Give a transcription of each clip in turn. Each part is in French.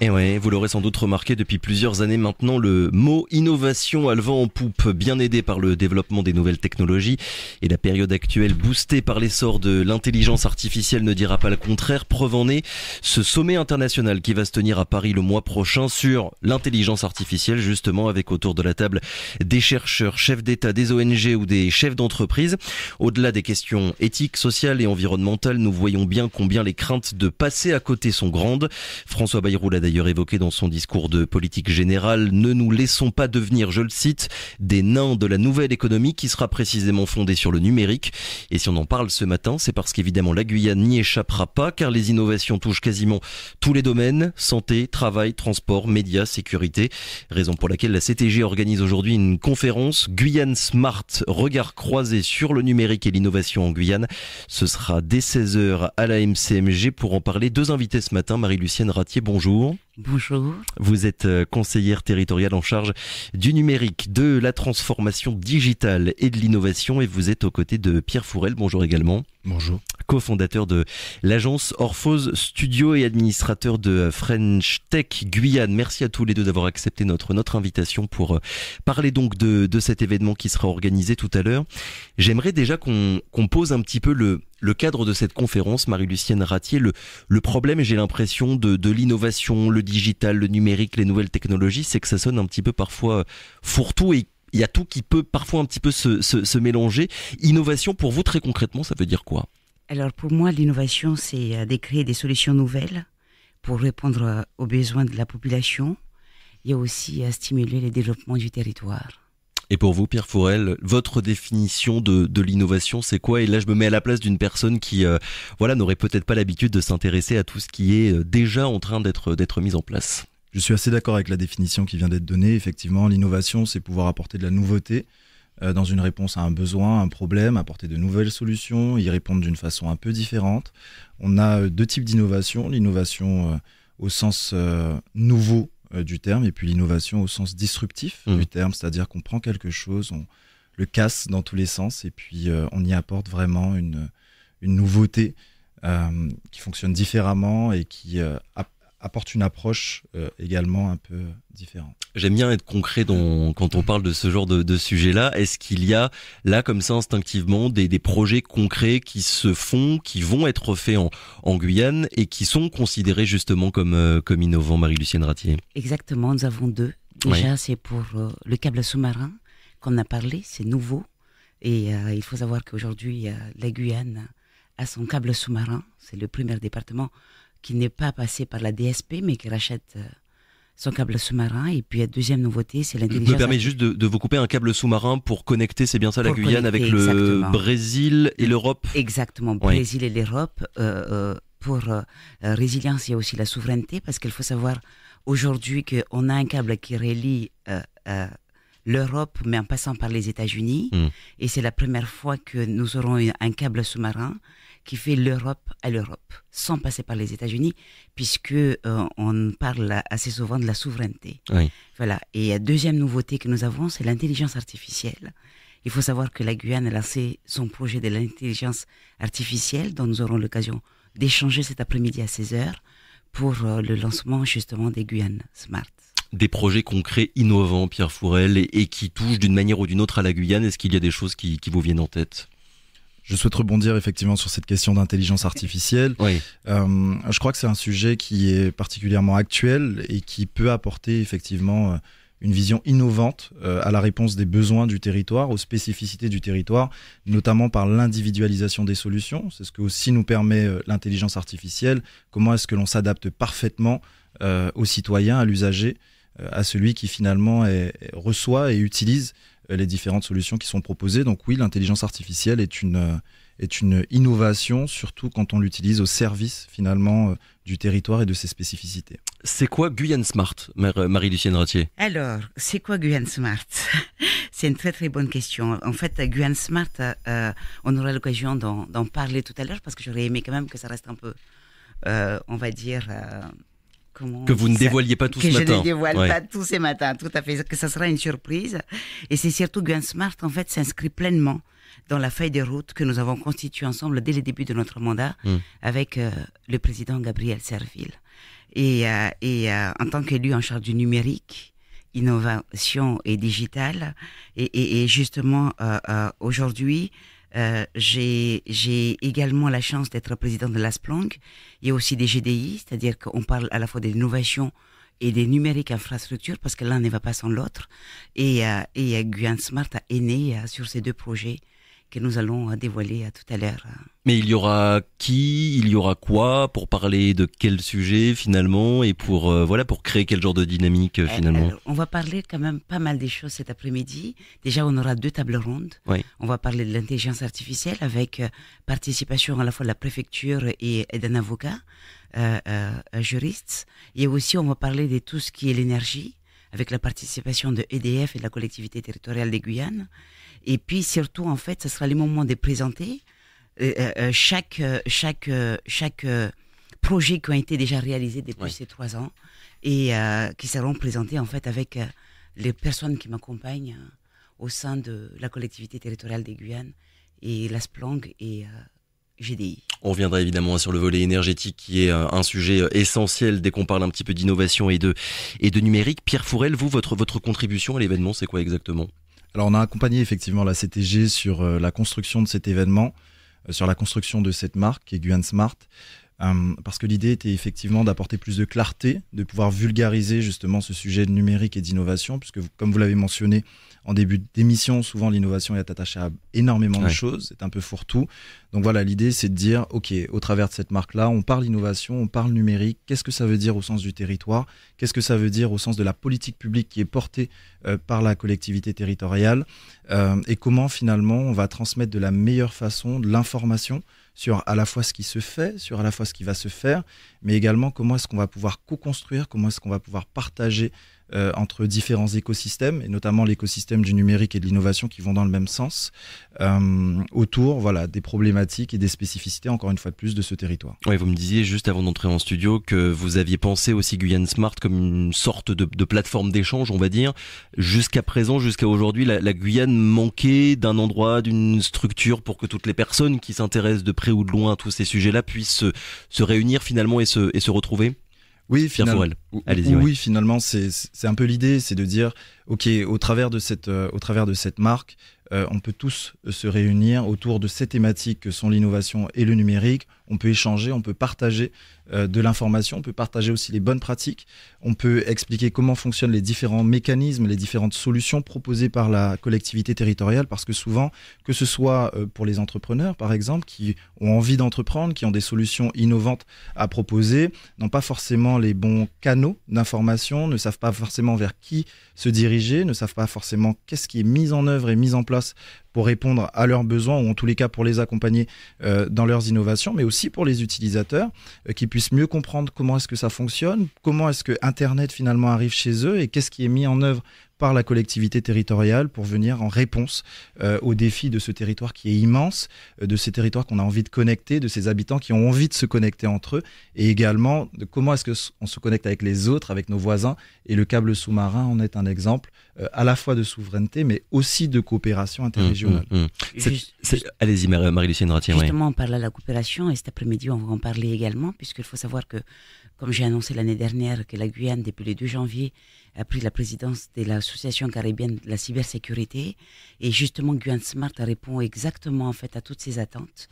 Et ouais, vous l'aurez sans doute remarqué depuis plusieurs années maintenant, le mot innovation a le vent en poupe, bien aidé par le développement des nouvelles technologies. Et la période actuelle, boostée par l'essor de l'intelligence artificielle, ne dira pas le contraire. Preuve en est ce sommet international qui va se tenir à Paris le mois prochain sur l'intelligence artificielle, justement, avec autour de la table des chercheurs, chefs d'État, des ONG ou des chefs d'entreprise. Au-delà des questions éthiques, sociales et environnementales, nous voyons bien combien les craintes de passer à côté sont grandes. François Bayrou l'a d'ailleurs évoqué dans son discours de politique générale. Ne nous laissons pas devenir, je le cite, des nains de la nouvelle économie qui sera précisément fondée sur le numérique. Et si on en parle ce matin, c'est parce qu'évidemment la Guyane n'y échappera pas, car les innovations touchent quasiment tous les domaines: santé, travail, transport, médias, sécurité. Raison pour laquelle la CTG organise aujourd'hui une conférence Guyane Smart, regard croisé sur le numérique et l'innovation en Guyane. Ce sera dès 16h à la MCMG. Pour en parler, deux invités ce matin. Marie-Lucienne Ratier, bonjour. Bonjour. Vous êtes conseillère territoriale en charge du numérique, de la transformation digitale et de l'innovation, et vous êtes aux côtés de Pierre Fourel. Bonjour également. Bonjour. Co-fondateur de l'agence Orphose Studio et administrateur de French Tech Guyane. Merci à tous les deux d'avoir accepté notre invitation pour parler donc de cet événement qui sera organisé tout à l'heure. J'aimerais déjà qu'on pose un petit peu le cadre de cette conférence, Marie-Lucienne Ratier. Le problème, j'ai l'impression, de l'innovation, le digital, le numérique, les nouvelles technologies, c'est que ça sonne un petit peu parfois fourre-tout, et il y a tout qui peut parfois un petit peu se mélanger. Innovation, pour vous, très concrètement, ça veut dire quoi ? Alors pour moi, l'innovation, c'est de créer des solutions nouvelles pour répondre aux besoins de la population et aussi à stimuler le développement du territoire. Et pour vous, Pierre Fourel, votre définition de l'innovation, c'est quoi ? Et là, je me mets à la place d'une personne qui n'aurait peut-être pas l'habitude de s'intéresser à tout ce qui est déjà en train d'être mis en place. Je suis assez d'accord avec la définition qui vient d'être donnée. Effectivement, l'innovation, c'est pouvoir apporter de la nouveauté dans une réponse à un besoin, un problème, apporter de nouvelles solutions, y répondre d'une façon un peu différente. On a deux types d'innovation. L'innovation au sens nouveau du terme, et puis l'innovation au sens disruptif du terme, c'est-à-dire qu'on prend quelque chose, on le casse dans tous les sens, et puis on y apporte vraiment une nouveauté qui fonctionne différemment et qui apporte une approche également un peu différente. J'aime bien être concret quand on parle de ce genre de sujet-là. Est-ce qu'il y a là, comme ça, instinctivement, des projets concrets qui se font, qui vont être faits en Guyane et qui sont considérés justement comme innovants, Marie-Lucienne Ratier ? Exactement, nous avons deux. Déjà, c'est pour le câble sous-marin qu'on a parlé, c'est nouveau. Et il faut savoir qu'aujourd'hui, la Guyane a son câble sous-marin. C'est le premier département qui n'est pas passé par la DSP, mais qui rachète son câble sous-marin. Et puis la deuxième nouveauté, c'est l'intelligence. Je me permets juste de vous couper, un câble sous-marin pour connecter, c'est bien ça, la Guyane avec le Brésil et l'Europe ? Exactement, Brésil et l'Europe. Pour résilience, il y a aussi la souveraineté, parce qu'il faut savoir aujourd'hui qu'on a un câble qui relie l'Europe, mais en passant par les États-Unis. Et c'est la première fois que nous aurons un câble sous-marin qui fait l'Europe à l'Europe, sans passer par les États-Unis, puisque on parle assez souvent de la souveraineté. Oui. Voilà. Et la deuxième nouveauté que nous avons, c'est l'intelligence artificielle. Il faut savoir que la Guyane a lancé son projet de l'intelligence artificielle, dont nous aurons l'occasion d'échanger cet après-midi à 16h pour le lancement justement des Guyane Smart. Des projets concrets, innovants, Pierre Fourel, et qui touchent d'une manière ou d'une autre à la Guyane. Est-ce qu'il y a des choses qui vous viennent en tête ? Je souhaite rebondir effectivement sur cette question d'intelligence artificielle. Oui. Je crois que c'est un sujet qui est particulièrement actuel et qui peut apporter effectivement une vision innovante à la réponse des besoins du territoire, aux spécificités du territoire, notamment par l'individualisation des solutions. C'est ce que aussi nous permet l'intelligence artificielle. Comment est-ce que l'on s'adapte parfaitement aux citoyens, à l'usager, à celui qui finalement reçoit et utilise les différentes solutions qui sont proposées. Donc oui, l'intelligence artificielle est une innovation, surtout quand on l'utilise au service finalement du territoire et de ses spécificités. C'est quoi Guyane Smart, Marie-Lucienne Ratier ? Alors, c'est quoi Guyane Smart ? C'est une très très bonne question. En fait, Guyane Smart, on aura l'occasion d'en parler tout à l'heure, parce que j'aurais aimé quand même que ça reste un peu, on va dire... que vous ne dévoiliez pas tout ce matin. Que je ne dévoile pas tout ce matin, tout à fait, que ça sera une surprise. Et c'est surtout Guyane Smart, en fait, s'inscrit pleinement dans la feuille de route que nous avons constituée ensemble dès le début de notre mandat avec le président Gabriel Serville. En tant qu'élu en charge du numérique, innovation et digital, et justement aujourd'hui, j'ai également la chance d'être présidente de l'ASPLONG. Il y a aussi des GDI, c'est-à-dire qu'on parle à la fois de l'innovation et des numériques infrastructures, parce que l'un ne va pas sans l'autre. Et Guyane Smart est né sur ces deux projets que nous allons dévoiler tout à l'heure. Mais il y aura qui, il y aura quoi, pour parler de quel sujet finalement, et pour créer quel genre de dynamique finalement. On va parler quand même pas mal des choses cet après-midi. Déjà, on aura 2 tables rondes. Oui. On va parler de l'intelligence artificielle avec participation à la fois de la préfecture et d'un avocat, juriste. Et aussi, on va parler de tout ce qui est l'énergie, avec la participation de EDF et de la collectivité territoriale des Guyanes. Et puis surtout, en fait, ce sera le moment de présenter chaque projet qui a été déjà réalisé depuis ces 3 ans et qui seront présentés en fait avec les personnes qui m'accompagnent au sein de la collectivité territoriale des Guyanes et l'ASPLONG et GDI. On reviendra évidemment sur le volet énergétique qui est un sujet essentiel dès qu'on parle un petit peu d'innovation et de numérique. Pierre Fourel, vous, votre contribution à l'événement, c'est quoi exactement ? Alors on a accompagné effectivement la CTG sur la construction de cet événement, sur la construction de cette marque qui est Guyane Smart, parce que l'idée était effectivement d'apporter plus de clarté, de pouvoir vulgariser justement ce sujet de numérique et d'innovation, puisque comme vous l'avez mentionné en début d'émission, souvent l'innovation est attachée à énormément de choses, c'est un peu fourre-tout. Donc voilà, l'idée c'est de dire, ok, au travers de cette marque-là, on parle innovation, on parle numérique, qu'est-ce que ça veut dire au sens du territoire, qu'est-ce que ça veut dire au sens de la politique publique qui est portée par la collectivité territoriale, et comment finalement on va transmettre de la meilleure façon de l'information sur à la fois ce qui se fait, sur à la fois ce qui va se faire, mais également comment est-ce qu'on va pouvoir co-construire, comment est-ce qu'on va pouvoir partager entre différents écosystèmes, et notamment l'écosystème du numérique et de l'innovation qui vont dans le même sens, autour des problématiques et des spécificités, encore une fois de plus, de ce territoire. Oui, vous me disiez juste avant d'entrer en studio que vous aviez pensé aussi Guyane Smart comme une sorte de plateforme d'échange, on va dire. Jusqu'à présent, jusqu'à aujourd'hui, la Guyane manquait d'un endroit, d'une structure pour que toutes les personnes qui s'intéressent de près ou de loin à tous ces sujets-là puissent se réunir finalement et se retrouver. Oui, Allez-y, finalement, c'est un peu l'idée, c'est de dire, ok, au travers de cette marque, on peut tous se réunir autour de ces thématiques que sont l'innovation et le numérique. On peut échanger, on peut partager de l'information, on peut partager aussi les bonnes pratiques, on peut expliquer comment fonctionnent les différents mécanismes, les différentes solutions proposées par la collectivité territoriale, parce que souvent, que ce soit pour les entrepreneurs par exemple, qui ont envie d'entreprendre, qui ont des solutions innovantes à proposer, n'ont pas forcément les bons canaux d'information, ne savent pas forcément vers qui se diriger, ne savent pas forcément qu'est-ce qui est mis en œuvre et mis en place pour répondre à leurs besoins, ou en tous les cas pour les accompagner dans leurs innovations, mais aussi pour les utilisateurs qui puissent mieux comprendre comment est-ce que ça fonctionne, comment est-ce que Internet finalement arrive chez eux et qu'est-ce qui est mis en œuvre par la collectivité territoriale pour venir en réponse aux défis de ce territoire qui est immense, de ces territoires qu'on a envie de connecter, de ces habitants qui ont envie de se connecter entre eux, et également de comment est-ce qu'on se connecte avec les autres, avec nos voisins, et le câble sous-marin en est un exemple, à la fois de souveraineté, mais aussi de coopération interrégionale. Allez-y, Marie-Lucienne Ratier. Justement, on parle de la coopération, et cet après-midi, on va en parler également, puisqu'il faut savoir que, comme j'ai annoncé l'année dernière, que la Guyane, depuis le 2 janvier, a pris la présidence de l'Association caribéenne de la cybersécurité, et justement Guyane Smart répond exactement en fait à toutes ces attentes,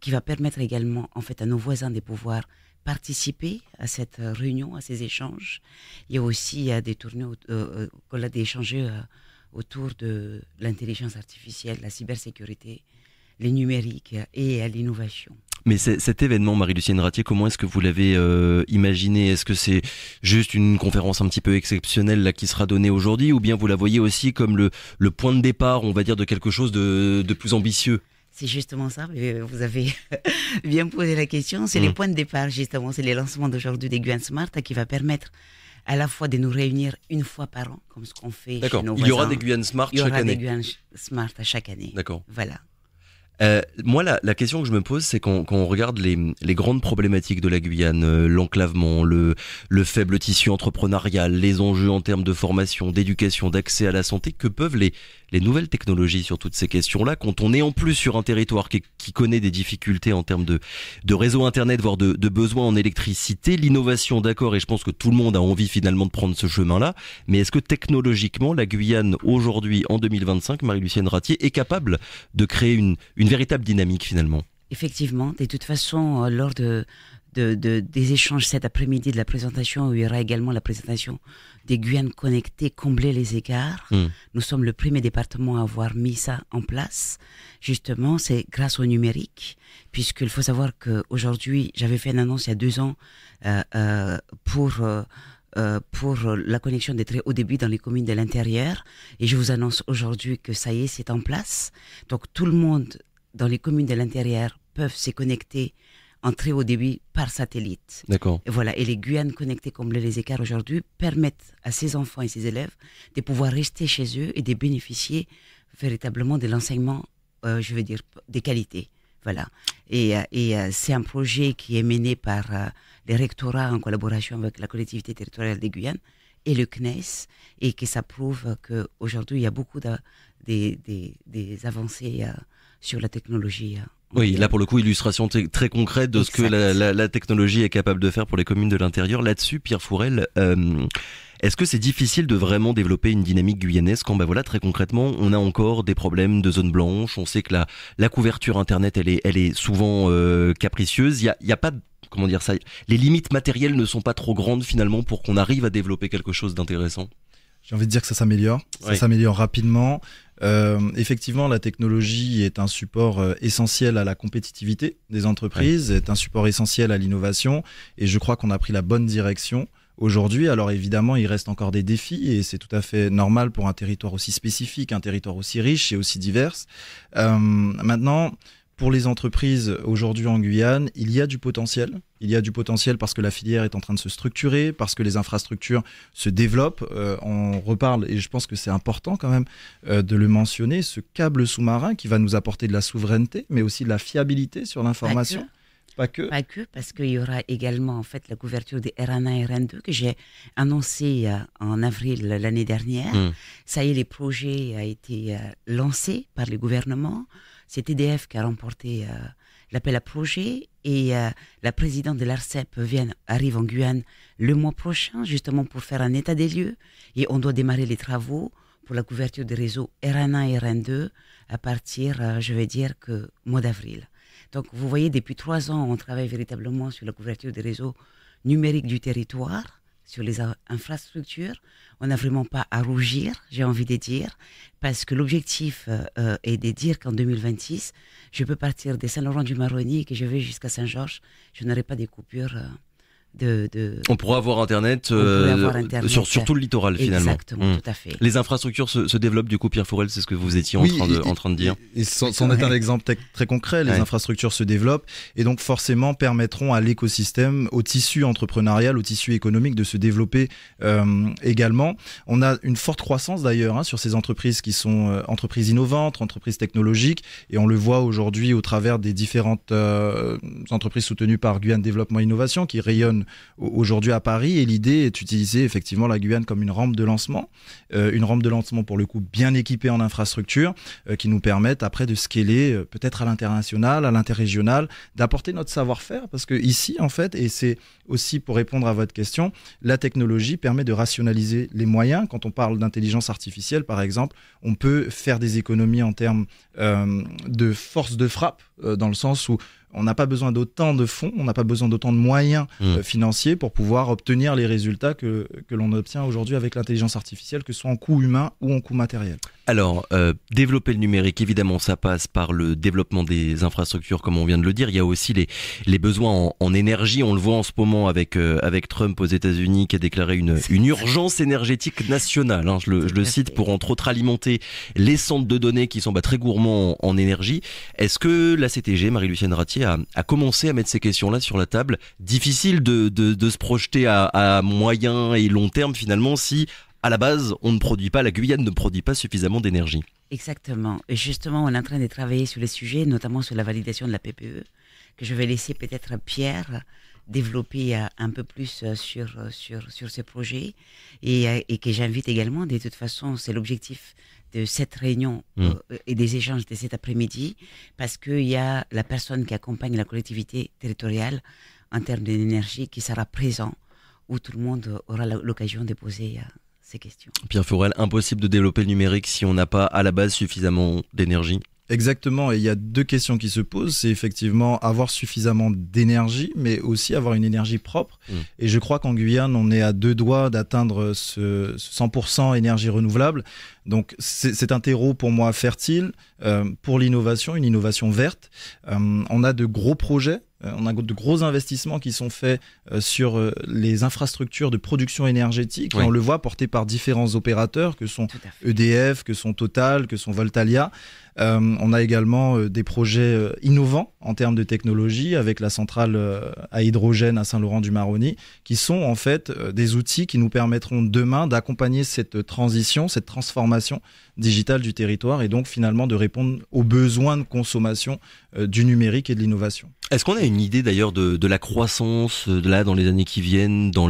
qui va permettre également en fait à nos voisins de pouvoir participer à cette réunion, à ces échanges. Il y a aussi des tournées d'échanger autour de l'intelligence artificielle, la cybersécurité, les numériques et l'innovation. Mais cet événement, Marie-Lucienne Ratier, comment est-ce que vous l'avez imaginé ? Est-ce que c'est juste une conférence un petit peu exceptionnelle là, qui sera donnée aujourd'hui, ou bien vous la voyez aussi comme le point de départ, on va dire, de quelque chose de plus ambitieux ? C'est justement ça, vous avez bien posé la question. C'est les points de départ, justement. C'est les lancements d'aujourd'hui des Guyane Smart qui va permettre à la fois de nous réunir une fois par an, comme ce qu'on fait chez nos voisins. Il y aura des Guyane Smart chaque année. Il y aura des Guyane Smart à chaque année. D'accord. Voilà. Moi, la question que je me pose, c'est quand on regarde les grandes problématiques de la Guyane, l'enclavement, le faible tissu entrepreneurial, les enjeux en termes de formation, d'éducation, d'accès à la santé, que peuvent les nouvelles technologies sur toutes ces questions-là, quand on est en plus sur un territoire qui connaît des difficultés en termes de réseau internet, voire de besoins en électricité, l'innovation, d'accord, et je pense que tout le monde a envie finalement de prendre ce chemin-là, mais est-ce que technologiquement, la Guyane, aujourd'hui, en 2025, Marie-Lucienne Ratier, est capable de créer une véritable dynamique finalement? Effectivement, de toute façon, lors des échanges cet après-midi de la présentation, où il y aura également la présentation des Guyanes connectées, combler les écarts. Nous sommes le premier département à avoir mis ça en place. Justement, c'est grâce au numérique, puisqu'il faut savoir qu'aujourd'hui, j'avais fait une annonce il y a 2 ans pour la connexion des très haut débit dans les communes de l'intérieur. Et je vous annonce aujourd'hui que ça y est, c'est en place. Donc tout le monde dans les communes de l'intérieur peuvent se connecter en très haut débit par satellite. D'accord. Et voilà. Et les Guyanes connectées combler les écarts aujourd'hui permettent à ces enfants et ces élèves de pouvoir rester chez eux et de bénéficier véritablement de l'enseignement, je veux dire, des qualités. Voilà. Et c'est un projet qui est mené par les rectorats en collaboration avec la collectivité territoriale des Guyanes et le CNES, et que ça prouve qu'aujourd'hui, il y a beaucoup des avancées sur la technologie. Oui, là pour le coup, illustration très concrète de ce que la technologie est capable de faire pour les communes de l'intérieur. Là-dessus, Pierre Fourel, est-ce que c'est difficile de vraiment développer une dynamique guyanaise quand, voilà, très concrètement, on a encore des problèmes de zones blanches, on sait que la couverture Internet, elle est souvent capricieuse, il y a pas, comment dire ça, les limites matérielles ne sont pas trop grandes finalement pour qu'on arrive à développer quelque chose d'intéressant? J'ai envie de dire que ça s'améliore, ça s'améliore rapidement. Effectivement, la technologie est un support essentiel à la compétitivité des entreprises, est un support essentiel à l'innovation, et je crois qu'on a pris la bonne direction aujourd'hui. Alors évidemment, il reste encore des défis, et c'est tout à fait normal pour un territoire aussi spécifique, un territoire aussi riche et aussi divers. Maintenant, pour les entreprises aujourd'hui en Guyane, il y a du potentiel. Il y a du potentiel parce que la filière est en train de se structurer, parce que les infrastructures se développent. On reparle, et je pense que c'est important quand même de le mentionner, ce câble sous-marin qui va nous apporter de la souveraineté, mais aussi de la fiabilité sur l'information. Pas que, parce qu'il y aura également en fait la couverture des RN1 et RN2 que j'ai annoncé en avril l'année dernière. Ça y est, les projets ont été lancés par le gouvernement. C'est EDF qui a remporté l'appel à projet, et la présidente de l'ARCEP arrive en Guyane le mois prochain, justement pour faire un état des lieux, et on doit démarrer les travaux pour la couverture des réseaux RN1 et RN2 à partir, je vais dire, que mois d'avril. Donc vous voyez, depuis 3 ans, on travaille véritablement sur la couverture des réseaux numériques du territoire, sur les infrastructures. On n'a vraiment pas à rougir, j'ai envie de dire, parce que l'objectif est de dire qu'en 2026, je peux partir de Saint-Laurent-du-Maroni et que je vais jusqu'à Saint-Georges, je n'aurai pas des coupures On pourra avoir Internet, sur tout le littoral finalement. Exactement, tout à fait. Les infrastructures se développent du coup, Pierre Fourel, c'est ce que vous étiez en train de dire. Et c'en est un exemple très concret, les infrastructures se développent et donc forcément permettront à l'écosystème, au tissu entrepreneurial, au tissu économique de se développer également. On a une forte croissance d'ailleurs sur ces entreprises qui sont entreprises innovantes, entreprises technologiques, et on le voit aujourd'hui au travers des différentes entreprises soutenues par Guyane Développement Innovation qui rayonnent aujourd'hui à Paris, et l'idée est d'utiliser effectivement la Guyane comme une rampe de lancement pour le coup bien équipée en infrastructures qui nous permettent après de scaler peut-être à l'international, à l'interrégional, d'apporter notre savoir-faire, parce que ici en fait, et c'est aussi pour répondre à votre question, la technologie permet de rationaliser les moyens. Quand on parle d'intelligence artificielle par exemple, on peut faire des économies en termes de force de frappe, dans le sens où on n'a pas besoin d'autant de fonds, on n'a pas besoin d'autant de moyens financiers pour pouvoir obtenir les résultats que l'on obtient aujourd'hui avec l'intelligence artificielle, que ce soit en coût humain ou en coût matériel. Alors, développer le numérique, évidemment, ça passe par le développement des infrastructures, comme on vient de le dire. Il y a aussi les besoins en énergie. On le voit en ce moment avec Trump aux États-Unis, qui a déclaré une urgence énergétique nationale. Je le cite, pour entre autres alimenter les centres de données qui sont très gourmands en énergie. Est-ce que la CTG, Marie-Lucienne Ratier, a commencé à mettre ces questions-là sur la table? Difficile de se projeter à moyen et long terme finalement si à la base, la Guyane ne produit pas suffisamment d'énergie. Exactement. Et justement, on est en train de travailler sur les sujets, notamment sur la validation de la PPE, que je vais laisser peut-être Pierre développer un peu plus sur ce projet et que j'invite également. De toute façon, c'est l'objectif de cette réunion et des échanges de cet après-midi, parce qu'il y a la personne qui accompagne la collectivité territoriale en termes d'énergie qui sera présent, où tout le monde aura l'occasion de poser ces questions. Pierre Forel, impossible de développer le numérique si on n'a pas à la base suffisamment d'énergie. Exactement, et il y a deux questions qui se posent, c'est effectivement avoir suffisamment d'énergie, mais aussi avoir une énergie propre. Et je crois qu'en Guyane, on est à 2 doigts d'atteindre ce 100% énergie renouvelable. Donc c'est un terreau pour moi fertile pour l'innovation, une innovation verte. On a de gros projets. On a de gros investissements qui sont faits sur les infrastructures de production énergétique. Oui. Et on le voit portés par différents opérateurs que sont EDF, que sont Total, que sont Voltalia. On a également des projets innovants en termes de technologie avec la centrale à hydrogène à Saint-Laurent-du-Maroni, qui sont en fait des outils qui nous permettront demain d'accompagner cette transition, cette transformation digitale du territoire et donc finalement de répondre aux besoins de consommation du numérique et de l'innovation. Est-ce qu'on a une idée d'ailleurs de la croissance là dans les années qui viennent, dans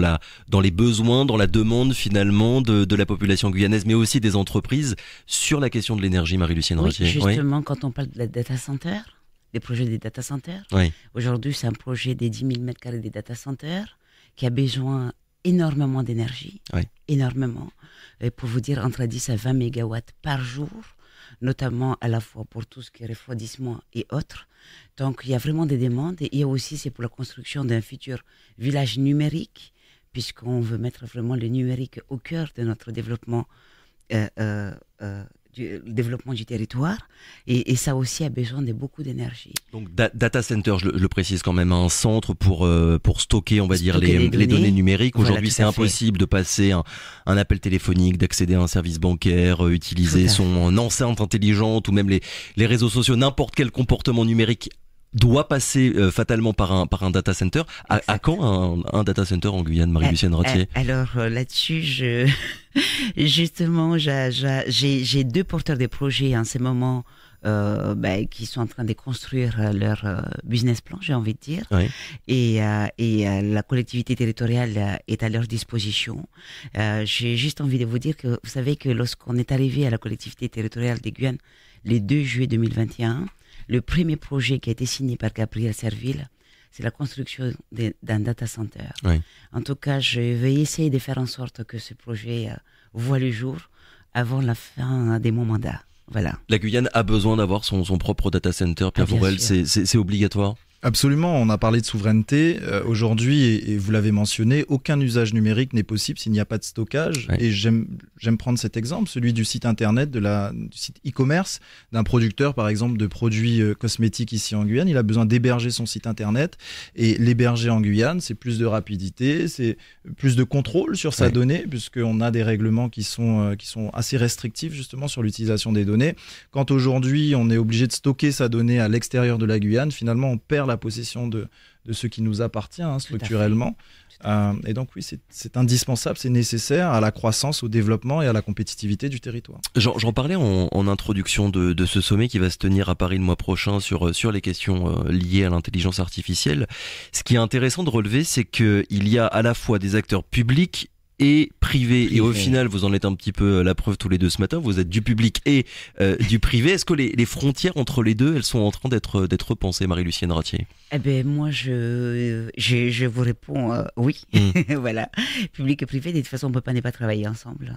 les besoins, dans la demande finalement de la population guyanaise, mais aussi des entreprises sur la question de l'énergie, Marie-Lucienne Ratier? Justement, quand on parle de la data center, des projets des data centers, aujourd'hui c'est un projet des 10 000 m² des data centers qui a besoin énormément d'énergie, énormément. Et pour vous dire, entre 10 à 20 mégawatts par jour, notamment à la fois pour tout ce qui est refroidissement et autres. Donc il y a vraiment des demandes et il y a aussi, c'est pour la construction d'un futur village numérique, puisqu'on veut mettre vraiment le numérique au cœur de notre développement du territoire et ça aussi a besoin de beaucoup d'énergie. Donc data center, je le précise quand même, un centre pour stocker, on va dire, les données numériques. Aujourd'hui, c'est impossible de passer un appel téléphonique, d'accéder à un service bancaire, utiliser son enceinte intelligente ou même les réseaux sociaux, n'importe quel comportement numérique doit passer fatalement par un data center. À quand un data center en Guyane, Marie-Lucienne Ratier? Alors là-dessus, justement, j'ai 2 porteurs de projets en ce moment qui sont en train de construire leur business plan, j'ai envie de dire. Et la collectivité territoriale est à leur disposition. J'ai juste envie de vous dire que vous savez que lorsqu'on est arrivé à la collectivité territoriale de Guyane le 2 juillet 2021, le premier projet qui a été signé par Gabriel Serville, c'est la construction d'un data center. En tout cas, je vais essayer de faire en sorte que ce projet voit le jour avant la fin de mon mandat. Voilà. La Guyane a besoin d'avoir son propre data center, Pierre Forel, c'est obligatoire? Absolument, on a parlé de souveraineté. Aujourd'hui, et vous l'avez mentionné, aucun usage numérique n'est possible s'il n'y a pas de stockage. Et j'aime prendre cet exemple, celui du site internet, du site e-commerce, d'un producteur par exemple de produits cosmétiques ici en Guyane. Il a besoin d'héberger son site internet. Et l'héberger en Guyane, c'est plus de rapidité, c'est plus de contrôle sur sa donnée, puisqu'on a des règlements qui sont assez restrictifs justement sur l'utilisation des données. Quand aujourd'hui, on est obligé de stocker sa donnée à l'extérieur de la Guyane, finalement, on perd la possession de ce qui nous appartient structurellement. Et donc oui, c'est indispensable, c'est nécessaire à la croissance, au développement et à la compétitivité du territoire. J'en parlais en introduction de ce sommet qui va se tenir à Paris le mois prochain sur les questions liées à l'intelligence artificielle. Ce qui est intéressant de relever, c'est qu'il y a à la fois des acteurs publics et privé. Et au final, vous en êtes un petit peu la preuve tous les deux ce matin, vous êtes du public et du privé. Est-ce que les frontières entre les deux, elles sont en train d'être repensées, Marie-Lucienne Ratier? Moi, je vous réponds oui. Voilà. Public et privé, de toute façon, on ne peut pas ne pas travailler ensemble.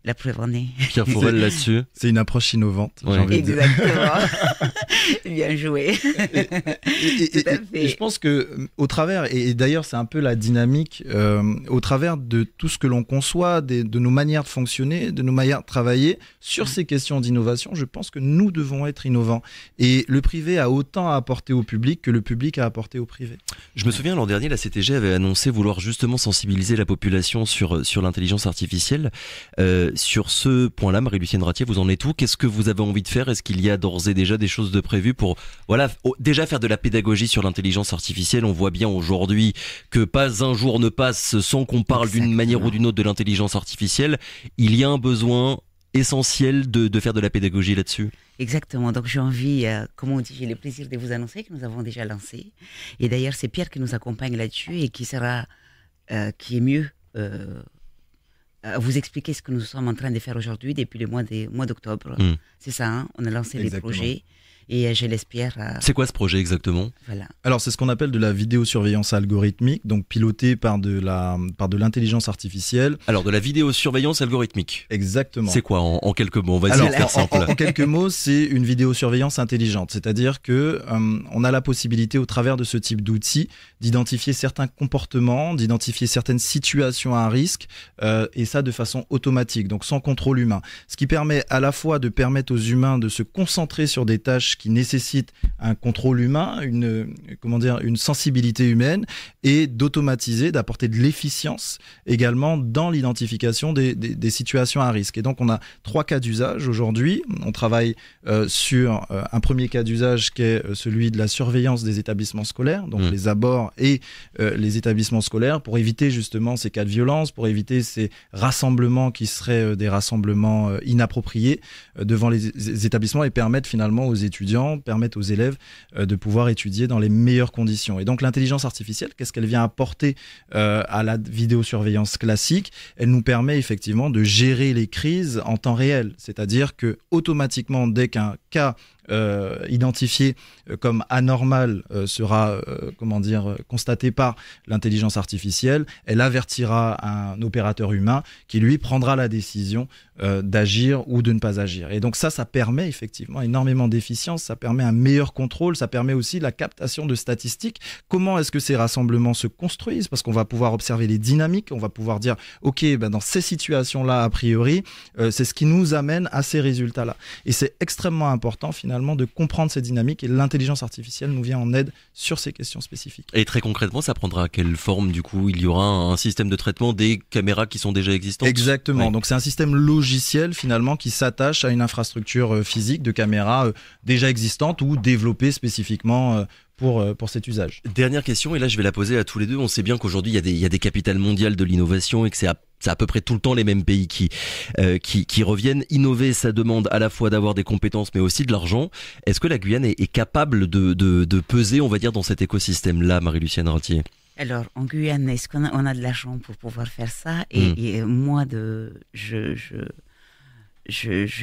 La preuve en est. Pierre Forel là-dessus. C'est une approche innovante. J'ai envie de dire. Exactement. Bien joué. Et je pense que au travers, et d'ailleurs c'est un peu la dynamique, au travers de tout ce que l'on conçoit, de nos manières de fonctionner, de nos manières de travailler sur ces questions d'innovation, je pense que nous devons être innovants. Et le privé a autant à apporter au public que le public a apporté au privé. Je me souviens l'an dernier, la CTG avait annoncé vouloir justement sensibiliser la population sur l'intelligence artificielle. Sur ce point-là, Marie-Lucienne Ratier, vous en êtes où? Qu'est-ce que vous avez envie de faire? Est-ce qu'il y a d'ores et déjà des choses de prévues pour déjà faire de la pédagogie sur l'intelligence artificielle? On voit bien aujourd'hui que pas un jour ne passe sans qu'on parle d'une manière ou d'une autre de l'intelligence artificielle. Il y a un besoin essentiel de faire de la pédagogie là-dessus. Exactement. Donc j'ai envie, comme on dit, j'ai le plaisir de vous annoncer que nous avons déjà lancé. Et d'ailleurs, c'est Pierre qui nous accompagne là-dessus et qui est mieux à vous expliquer ce que nous sommes en train de faire aujourd'hui depuis le mois d'octobre. C'est ça, hein, on a lancé les projets. Et je l'espère. C'est quoi ce projet exactement ? Voilà. Alors c'est ce qu'on appelle de la vidéosurveillance algorithmique, donc pilotée par de l'intelligence artificielle. Alors de la vidéosurveillance algorithmique. Exactement. C'est quoi en quelques mots ? On va essayer de faire simple. En quelques mots, c'est une vidéosurveillance intelligente, c'est-à-dire que on a la possibilité au travers de ce type d'outils d'identifier certains comportements, d'identifier certaines situations à risque, et ça de façon automatique, donc sans contrôle humain. Ce qui permet à la fois de permettre aux humains de se concentrer sur des tâches qui nécessitent un contrôle humain, une sensibilité humaine, et d'automatiser, d'apporter de l'efficience également dans l'identification des situations à risque. Et donc on a 3 cas d'usage aujourd'hui. On travaille sur un premier cas d'usage qui est celui de la surveillance des établissements scolaires, donc les abords et les établissements scolaires, pour éviter justement ces cas de violence, pour éviter ces rassemblements qui seraient des rassemblements inappropriés devant les établissements, et permettre finalement aux étudiants, permettre aux élèves de pouvoir étudier dans les meilleures conditions. Et donc l'intelligence artificielle, qu'est-ce qu'elle vient apporter à la vidéosurveillance classique ? Elle nous permet effectivement de gérer les crises en temps réel, c'est-à-dire que automatiquement, dès qu'un cas identifié comme anormal sera constaté par l'intelligence artificielle, elle avertira un opérateur humain qui lui prendra la décision d'agir ou de ne pas agir. Et donc ça permet effectivement énormément d'efficience, ça permet un meilleur contrôle, ça permet aussi la captation de statistiques. Comment est-ce que ces rassemblements se construisent ? Parce qu'on va pouvoir observer les dynamiques, on va pouvoir dire ok, dans ces situations-là a priori, c'est ce qui nous amène à ces résultats-là. Et c'est extrêmement important finalement de comprendre ces dynamiques, et l'intelligence artificielle nous vient en aide sur ces questions spécifiques. Et très concrètement, ça prendra quelle forme du coup ? Il y aura un système de traitement des caméras qui sont déjà existantes ? Exactement, ouais. Donc c'est un système logiciel finalement qui s'attache à une infrastructure physique de caméras déjà existantes ou développées spécifiquement pour cet usage. Dernière question, et là je vais la poser à tous les deux. On sait bien qu'aujourd'hui il y a des capitales mondiales de l'innovation et que c'est à peu près tout le temps les mêmes pays qui reviennent. Innover, ça demande à la fois d'avoir des compétences mais aussi de l'argent. Est-ce que la Guyane est capable de peser, on va dire, dans cet écosystème-là, Marie-Lucienne Ratier ? Alors, en Guyane, est-ce qu'on a de l'argent pour pouvoir faire ça ? Et moi, je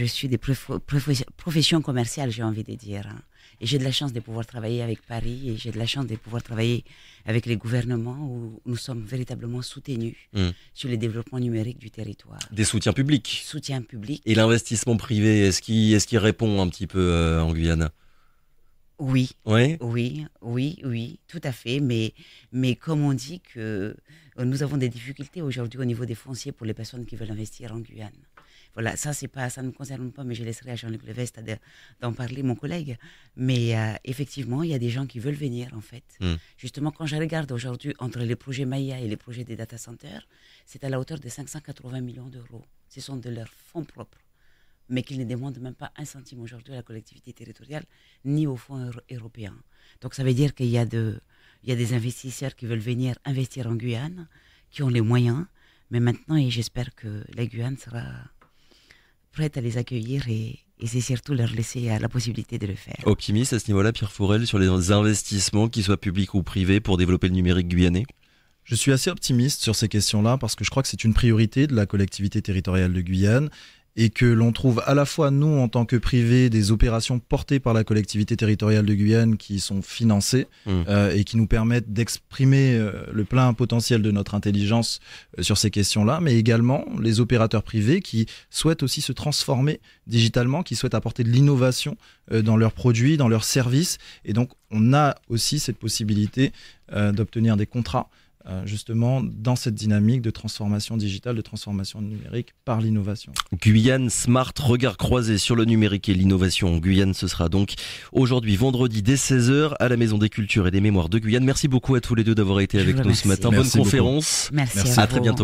suis des professions commerciales, j'ai envie de dire. Hein. Et j'ai de la chance de pouvoir travailler avec Paris, et j'ai de la chance de pouvoir travailler avec les gouvernements où nous sommes véritablement soutenus sur le développement numérique du territoire. Des soutiens publics. Soutien public. Et l'investissement privé, est-ce qu'il répond un petit peu en Guyane ? Oui. Ouais. Oui, tout à fait. Mais comme on dit que nous avons des difficultés aujourd'hui au niveau des fonciers pour les personnes qui veulent investir en Guyane. Voilà, ça ne me concerne pas, mais je laisserai à Jean-Luc Levesque d'en parler, mon collègue. Mais effectivement, il y a des gens qui veulent venir, en fait. Justement, quand je regarde aujourd'hui entre les projets Maya et les projets des data centers, c'est à la hauteur de 580 millions d'euros. Ce sont de leurs fonds propres, mais qu'ils ne demandent même pas un centime aujourd'hui à la collectivité territoriale, ni aux fonds européens. Donc ça veut dire qu'il y a des investisseurs qui veulent venir investir en Guyane, qui ont les moyens, mais maintenant, et j'espère que la Guyane sera prête à les accueillir et c'est surtout leur laisser la possibilité de le faire. Optimiste à ce niveau-là, Pierre Fourel, sur les investissements, qu'ils soient publics ou privés, pour développer le numérique guyanais ? Je suis assez optimiste sur ces questions-là parce que je crois que c'est une priorité de la collectivité territoriale de Guyane, et que l'on trouve à la fois, nous, en tant que privés, des opérations portées par la collectivité territoriale de Guyane qui sont financées et qui nous permettent d'exprimer le plein potentiel de notre intelligence sur ces questions-là, mais également les opérateurs privés qui souhaitent aussi se transformer digitalement, qui souhaitent apporter de l'innovation dans leurs produits, dans leurs services. Et donc, on a aussi cette possibilité d'obtenir des contrats justement dans cette dynamique de transformation digitale, de transformation numérique par l'innovation. Guyane Smart, regard croisé sur le numérique et l'innovation en Guyane. Ce sera donc aujourd'hui, vendredi, dès 16h, à la Maison des Cultures et des Mémoires de Guyane. Merci beaucoup à tous les deux d'avoir été avec nous ce matin. Merci Bonne conférence. Merci. À très bientôt.